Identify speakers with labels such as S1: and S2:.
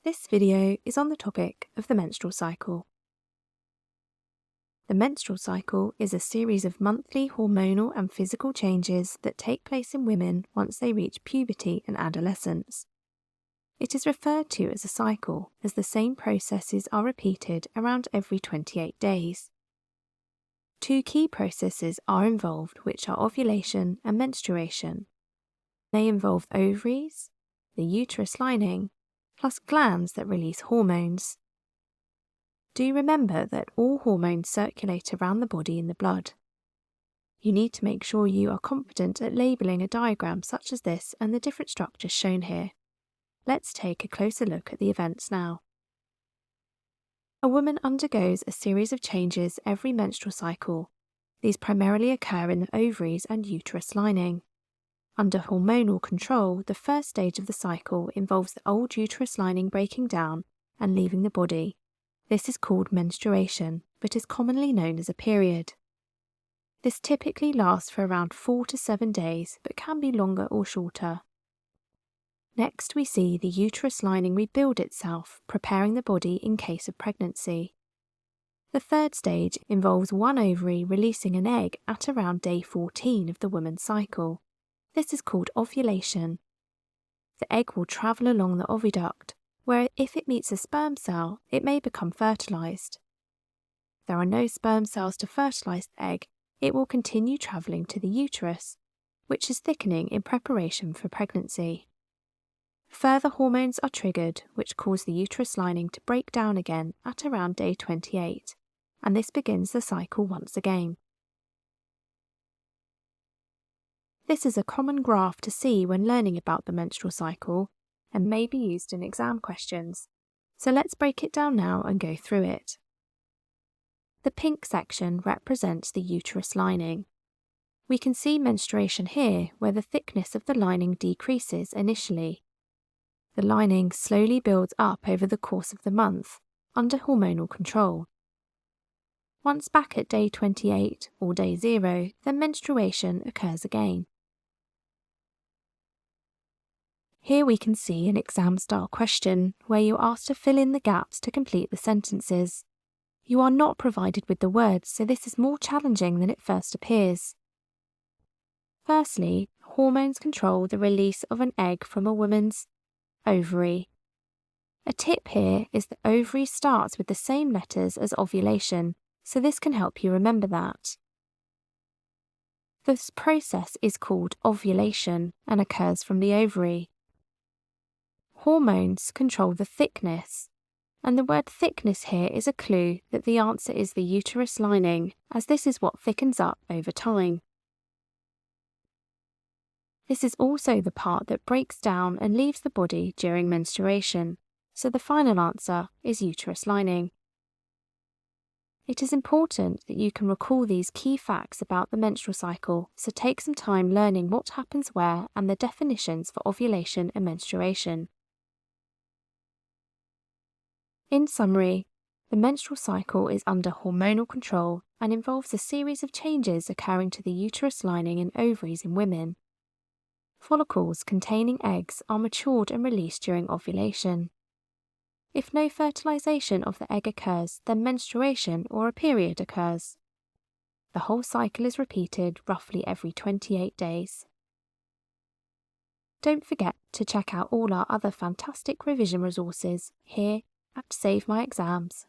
S1: This video is on the topic of the menstrual cycle. The menstrual cycle is a series of monthly hormonal and physical changes that take place in women once they reach puberty and adolescence. It is referred to as a cycle as the same processes are repeated around every 28 days. Two key processes are involved, which are ovulation and menstruation. They involve ovaries, the uterus lining, plus glands that release hormones. Do remember that all hormones circulate around the body in the blood. You need to make sure you are confident at labelling a diagram such as this and the different structures shown here. Let's take a closer look at the events now. A woman undergoes a series of changes every menstrual cycle. These primarily occur in the ovaries and uterus lining. Under hormonal control, the first stage of the cycle involves the old uterus lining breaking down and leaving the body. This is called menstruation, but is commonly known as a period. This typically lasts for around 4 to 7 days, but can be longer or shorter. Next, we see the uterus lining rebuild itself, preparing the body in case of pregnancy. The third stage involves one ovary releasing an egg at around day 14 of the woman's cycle. This is called ovulation. The egg will travel along the oviduct, where if it meets a sperm cell, it may become fertilized. If there are no sperm cells to fertilize the egg, it will continue traveling to the uterus, which is thickening in preparation for pregnancy. Further hormones are triggered, which cause the uterus lining to break down again at around day 28, and this begins the cycle once again. This is a common graph to see when learning about the menstrual cycle and may be used in exam questions, so let's break it down now and go through it. The pink section represents the uterus lining. We can see menstruation here where the thickness of the lining decreases initially. The lining slowly builds up over the course of the month under hormonal control. Once back at day 28 or day 0, then menstruation occurs again. Here we can see an exam-style question where you're asked to fill in the gaps to complete the sentences. You are not provided with the words, so this is more challenging than it first appears. Firstly, hormones control the release of an egg from a woman's ovary. A tip here is that ovary starts with the same letters as ovulation, so this can help you remember that. This process is called ovulation and occurs from the ovary. Hormones control the thickness, and the word thickness here is a clue that the answer is the uterus lining, as this is what thickens up over time. This is also the part that breaks down and leaves the body during menstruation, so the final answer is uterus lining. It is important that you can recall these key facts about the menstrual cycle, so take some time learning what happens where and the definitions for ovulation and menstruation. In summary, the menstrual cycle is under hormonal control and involves a series of changes occurring to the uterus lining and ovaries in women. Follicles containing eggs are matured and released during ovulation. If no fertilization of the egg occurs, then menstruation or a period occurs. The whole cycle is repeated roughly every 28 days. Don't forget to check out all our other fantastic revision resources here at Save My Exams.